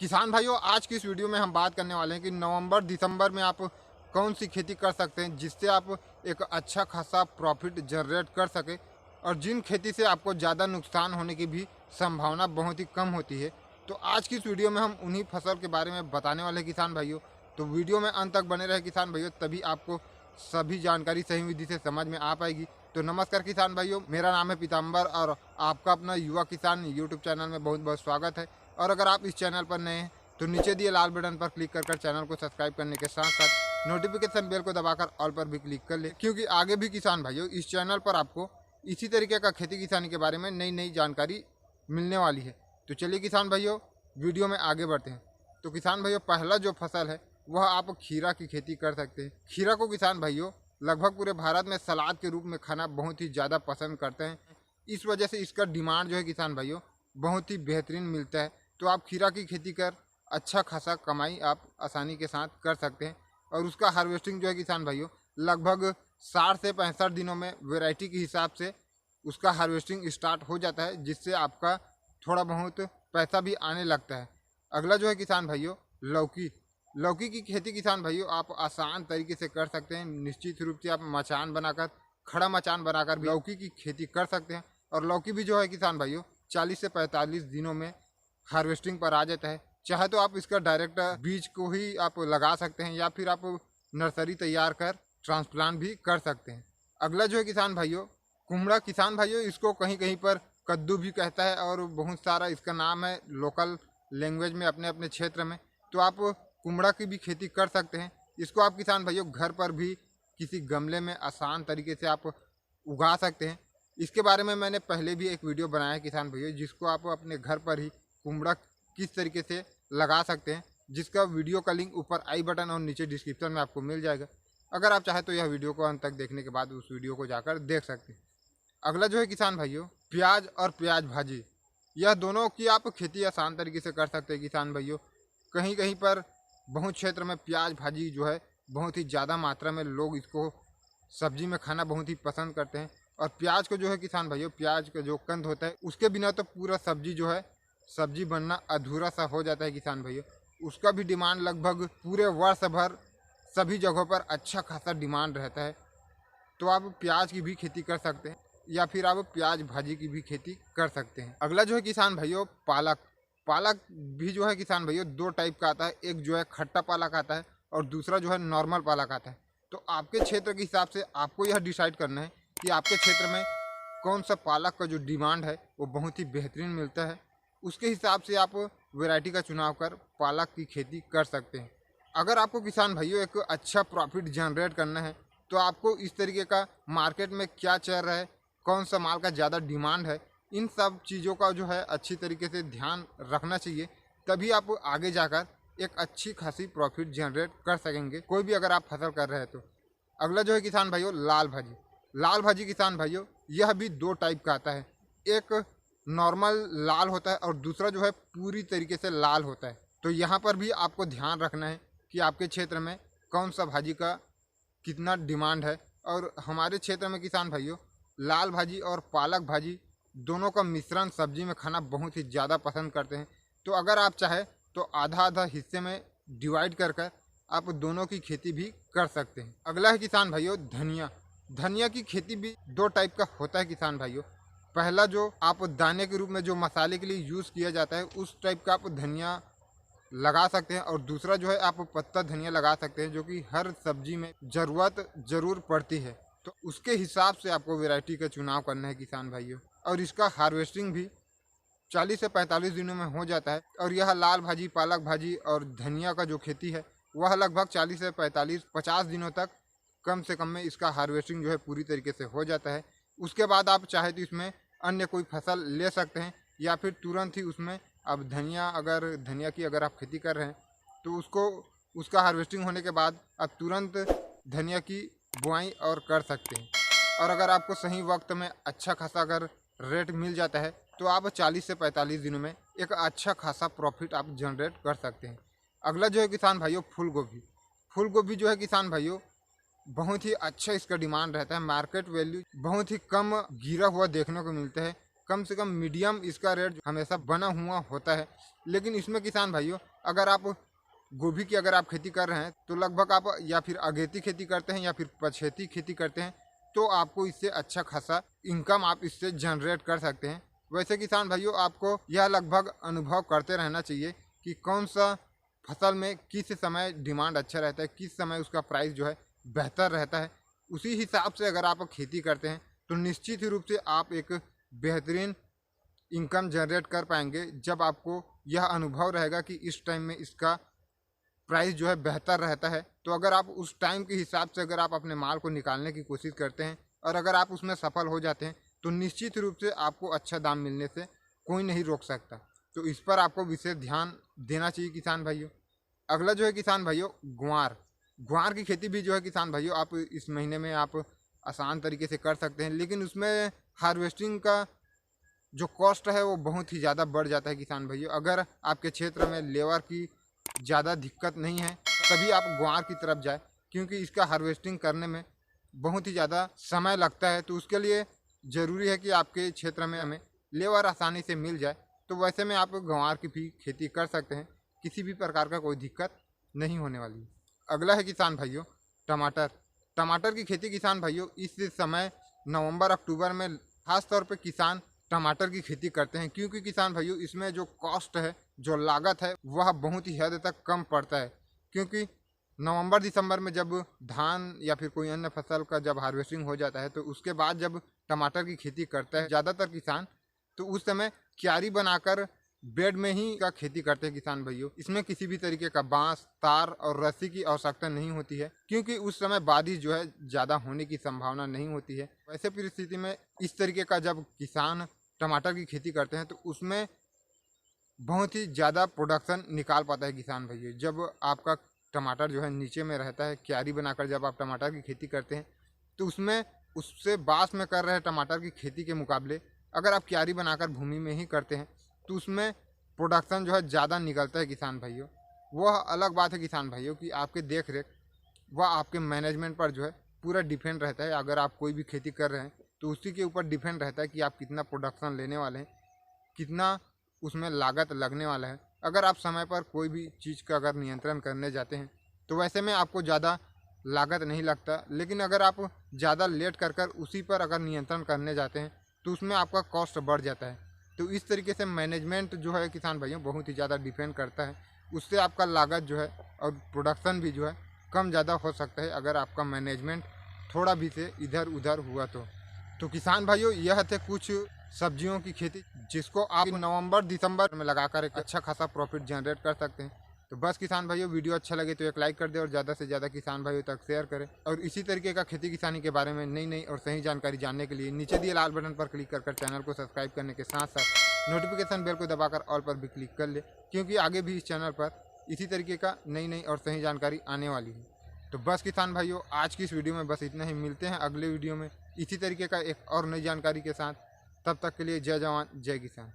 किसान भाइयों, आज की इस वीडियो में हम बात करने वाले हैं कि नवंबर दिसंबर में आप कौन सी खेती कर सकते हैं जिससे आप एक अच्छा खासा प्रॉफिट जनरेट कर सके और जिन खेती से आपको ज़्यादा नुकसान होने की भी संभावना बहुत ही कम होती है। तो आज की इस वीडियो में हम उन्हीं फसल के बारे में बताने वाले हैं किसान भाइयों। तो वीडियो में अंत तक बने रहे किसान भाइयों, तभी आपको सभी जानकारी सही विधि से समझ में आ पाएगी। तो नमस्कार किसान भाइयों, मेरा नाम है पीताम्बर और आपका अपना युवा किसान यूट्यूब चैनल में बहुत बहुत स्वागत है। और अगर आप इस चैनल पर नए हैं तो नीचे दिए लाल बटन पर क्लिक कर चैनल को सब्सक्राइब करने के साथ साथ नोटिफिकेशन बेल को दबाकर ऑल पर भी क्लिक कर ले, क्योंकि आगे भी किसान भाइयों इस चैनल पर आपको इसी तरीके का खेती किसानी के बारे में नई नई जानकारी मिलने वाली है। तो चलिए किसान भाइयों, वीडियो में आगे बढ़ते हैं। तो किसान भाइयों, पहला जो फसल है वह आप खीरा की खेती कर सकते हैं। खीरा को किसान भाइयों लगभग पूरे भारत में सलाद के रूप में खाना बहुत ही ज़्यादा पसंद करते हैं। इस वजह से इसका डिमांड जो है किसान भाइयों बहुत ही बेहतरीन मिलता है। तो आप खीरा की खेती कर अच्छा खासा कमाई आप आसानी के साथ कर सकते हैं। और उसका हार्वेस्टिंग जो है किसान भाइयों लगभग 60 से 65 दिनों में वैरायटी के हिसाब से उसका हार्वेस्टिंग स्टार्ट हो जाता है, जिससे आपका थोड़ा बहुत पैसा भी आने लगता है। अगला जो है किसान भाइयों लौकी। लौकी की खेती किसान भाइयों आप आसान तरीके से कर सकते हैं। निश्चित रूप से आप मचान बनाकर, खड़ा मचान बनाकर भी लौकी की खेती कर सकते हैं। और लौकी भी जो है किसान भाइयों 40 से 45 दिनों में हार्वेस्टिंग पर आ जाता है। चाहे तो आप इसका डायरेक्ट बीज को ही आप लगा सकते हैं या फिर आप नर्सरी तैयार कर ट्रांसप्लांट भी कर सकते हैं। अगला जो है किसान भाइयों कुमड़ा। किसान भाइयों इसको कहीं कहीं पर कद्दू भी कहता है और बहुत सारा इसका नाम है लोकल लैंग्वेज में अपने अपने क्षेत्र में। तो आप कुमड़ा की भी खेती कर सकते हैं। इसको आप किसान भाइयों घर पर भी किसी गमले में आसान तरीके से आप उगा सकते हैं। इसके बारे में मैंने पहले भी एक वीडियो बनाया है किसान भाइयों, जिसको आप अपने घर पर ही कुमड़ा किस तरीके से लगा सकते हैं, जिसका वीडियो का लिंक ऊपर आई बटन और नीचे डिस्क्रिप्शन में आपको मिल जाएगा। अगर आप चाहें तो यह वीडियो को अंत तक देखने के बाद उस वीडियो को जाकर देख सकते हैं। अगला जो है किसान भाइयों प्याज और प्याज भाजी, यह दोनों की आप खेती आसान तरीके से कर सकते हैं किसान भाइयों। कहीं कहीं पर बहुत क्षेत्र में प्याज भाजी जो है बहुत ही ज़्यादा मात्रा में लोग इसको सब्जी में खाना बहुत ही पसंद करते हैं। और प्याज को जो है किसान भाइयों प्याज का जो कंद होता है उसके बिना तो पूरा सब्जी जो है सब्जी बनना अधूरा सा हो जाता है किसान भाइयों। उसका भी डिमांड लगभग पूरे वर्ष भर सभी जगहों पर अच्छा खासा डिमांड रहता है। तो आप प्याज की भी खेती कर सकते हैं या फिर आप प्याज भाजी की भी खेती कर सकते हैं। अगला जो है किसान भाइयों पालक। पालक भी जो है किसान भाइयों दो टाइप का आता है, एक जो है खट्टा पालक आता है और दूसरा जो है नॉर्मल पालक आता है। तो आपके क्षेत्र के हिसाब से आपको यह डिसाइड करना है कि आपके क्षेत्र में कौन सा पालक का जो डिमांड है वो बहुत ही बेहतरीन मिलता है। उसके हिसाब से आप वैरायटी का चुनाव कर पालक की खेती कर सकते हैं। अगर आपको किसान भाइयों एक अच्छा प्रॉफिट जनरेट करना है तो आपको इस तरीके का मार्केट में क्या चल रहा है, कौन सा माल का ज़्यादा डिमांड है, इन सब चीज़ों का जो है अच्छी तरीके से ध्यान रखना चाहिए। तभी आप आगे जाकर एक अच्छी खासी प्रॉफिट जनरेट कर सकेंगे, कोई भी अगर आप फसल कर रहे हैं तो। अगला जो है किसान भाइयों लाल भाजी। लाल भाजी किसान भाइयों यह भी दो टाइप का आता है, एक नॉर्मल लाल होता है और दूसरा जो है पूरी तरीके से लाल होता है। तो यहाँ पर भी आपको ध्यान रखना है कि आपके क्षेत्र में कौन सा भाजी का कितना डिमांड है। और हमारे क्षेत्र में किसान भाइयों लाल भाजी और पालक भाजी दोनों का मिश्रण सब्जी में खाना बहुत ही ज़्यादा पसंद करते हैं। तो अगर आप चाहें तो आधा आधा हिस्से में डिवाइड कर कर आप दोनों की खेती भी कर सकते हैं। अगला है किसान भाइयों धनिया। धनिया की खेती भी दो टाइप का होता है किसान भाइयों। पहला जो आप दाने के रूप में जो मसाले के लिए यूज़ किया जाता है उस टाइप का आप धनिया लगा सकते हैं, और दूसरा जो है आप पत्ता धनिया लगा सकते हैं जो कि हर सब्जी में ज़रूरत ज़रूर पड़ती है। तो उसके हिसाब से आपको वैरायटी का चुनाव करना है किसान भाइयों। और इसका हार्वेस्टिंग भी 40 से 45 दिनों में हो जाता है। और यह लाल भाजी, पालक भाजी और धनिया का जो खेती है वह लगभग 40 से 45-50 दिनों तक कम से कम में इसका हार्वेस्टिंग जो है पूरी तरीके से हो जाता है। उसके बाद आप चाहे तो इसमें अन्य कोई फसल ले सकते हैं या फिर तुरंत ही उसमें अब धनिया की अगर आप खेती कर रहे हैं तो उसका हार्वेस्टिंग होने के बाद आप तुरंत धनिया की बुआई और कर सकते हैं। और अगर आपको सही वक्त में अच्छा खासा अगर रेट मिल जाता है तो आप 40 से 45 दिनों में एक अच्छा खासा प्रॉफिट आप जनरेट कर सकते हैं। अगला जो है किसान भाइयों फूल गोभी। फूल गोभी जो है किसान भाइयों बहुत ही अच्छा इसका डिमांड रहता है। मार्केट वैल्यू बहुत ही कम गिरा हुआ देखने को मिलता है। कम से कम मीडियम इसका रेट हमेशा बना हुआ होता है। लेकिन इसमें किसान भाइयों, अगर आप गोभी की अगर आप खेती कर रहे हैं तो लगभग आप या फिर अगेती खेती करते हैं या फिर पछेती खेती करते हैं, तो आपको इससे अच्छा खासा इनकम आप इससे जनरेट कर सकते हैं। वैसे किसान भाइयों, आपको यह लगभग अनुभव करते रहना चाहिए कि कौन सा फसल में किस समय डिमांड अच्छा रहता है, किस समय उसका प्राइस जो है बेहतर रहता है। उसी हिसाब से अगर आप खेती करते हैं तो निश्चित ही रूप से आप एक बेहतरीन इनकम जनरेट कर पाएंगे, जब आपको यह अनुभव रहेगा कि इस टाइम में इसका प्राइस जो है बेहतर रहता है। तो अगर आप उस टाइम के हिसाब से अगर आप अपने माल को निकालने की कोशिश करते हैं और अगर आप उसमें सफल हो जाते हैं तो निश्चित रूप से आपको अच्छा दाम मिलने से कोई नहीं रोक सकता। तो इस पर आपको विशेष ध्यान देना चाहिए किसान भाइयों। अगला जो है किसान भाइयों, गुआर की खेती भी जो है किसान भाइयों आप इस महीने में आप आसान तरीके से कर सकते हैं, लेकिन उसमें हार्वेस्टिंग का जो कॉस्ट है वो बहुत ही ज़्यादा बढ़ जाता है किसान भाइयों। अगर आपके क्षेत्र में लेबर की ज़्यादा दिक्कत नहीं है तभी आप गुआर की तरफ जाए, क्योंकि इसका हार्वेस्टिंग करने में बहुत ही ज़्यादा समय लगता है। तो उसके लिए ज़रूरी है कि आपके क्षेत्र में हमें लेबर आसानी से मिल जाए। तो वैसे में आप गुआर की भी खेती कर सकते हैं, किसी भी प्रकार का कोई दिक्कत नहीं होने वाली है। अगला है किसान भाइयों टमाटर की खेती किसान भाइयों इस समय नवंबर अक्टूबर में खास तौर पे किसान टमाटर की खेती करते हैं, क्योंकि किसान भाइयों इसमें जो कॉस्ट है, जो लागत है, वह बहुत ही हद तक कम पड़ता है। क्योंकि नवंबर दिसंबर में जब धान या फिर कोई अन्य फसल का जब हार्वेस्टिंग हो जाता है तो उसके बाद जब टमाटर की खेती करता है ज़्यादातर किसान, तो उस समय क्यारी बनाकर बेड में ही का खेती करते हैं किसान भाइयों। इसमें किसी भी तरीके का बांस, तार और रस्सी की आवश्यकता नहीं होती है, क्योंकि उस समय बारिश जो है ज़्यादा होने की संभावना नहीं होती है। वैसे परिस्थिति में इस तरीके का जब किसान टमाटर की खेती करते हैं तो उसमें बहुत ही ज़्यादा प्रोडक्शन निकाल पाता है किसान भाइयों। जब आपका टमाटर जो है नीचे में रहता है, क्यारी बनाकर जब आप टमाटर की खेती करते हैं तो उसमें उससे बास में कर रहे टमाटर की खेती के मुकाबले अगर आप क्यारी बनाकर भूमि में ही करते हैं तो उसमें प्रोडक्शन जो है ज़्यादा निकलता है किसान भाइयों। वह अलग बात है किसान भाइयों कि आपके देख रेख वह आपके मैनेजमेंट पर जो है पूरा डिपेंड रहता है। अगर आप कोई भी खेती कर रहे हैं तो उसी के ऊपर डिपेंड रहता है कि आप कितना प्रोडक्शन लेने वाले हैं, कितना उसमें लागत लगने वाला है। अगर आप समय पर कोई भी चीज़ का अगर नियंत्रण करने जाते हैं तो वैसे में आपको ज़्यादा लागत नहीं लगता, लेकिन अगर आप ज़्यादा लेट कर उसी पर अगर नियंत्रण करने जाते हैं तो उसमें आपका कॉस्ट बढ़ जाता है। तो इस तरीके से मैनेजमेंट जो है किसान भाइयों बहुत ही ज़्यादा डिपेंड करता है। उससे आपका लागत जो है और प्रोडक्शन भी जो है कम ज़्यादा हो सकता है अगर आपका मैनेजमेंट थोड़ा भी से इधर उधर हुआ तो किसान भाइयों यह थे कुछ सब्जियों की खेती जिसको आप नवंबर दिसंबर में लगाकर एक अच्छा खासा प्रॉफिट जनरेट कर सकते हैं। तो बस किसान भाइयों, वीडियो अच्छा लगे तो एक लाइक कर दे और ज़्यादा से ज़्यादा किसान भाइयों तक शेयर करें। और इसी तरीके का खेती किसानी के बारे में नई और सही जानकारी जानने के लिए नीचे दिए लाल बटन पर क्लिक कर चैनल को सब्सक्राइब करने के साथ साथ नोटिफिकेशन बेल को दबाकर ऑल पर भी क्लिक कर ले, क्योंकि आगे भी इस चैनल पर इसी तरीके का नई और सही जानकारी आने वाली है। तो बस किसान भाइयों, आज की इस वीडियो में बस इतना ही। मिलते हैं अगले वीडियो में इसी तरीके का एक और नई जानकारी के साथ। तब तक के लिए जय जवान जय किसान।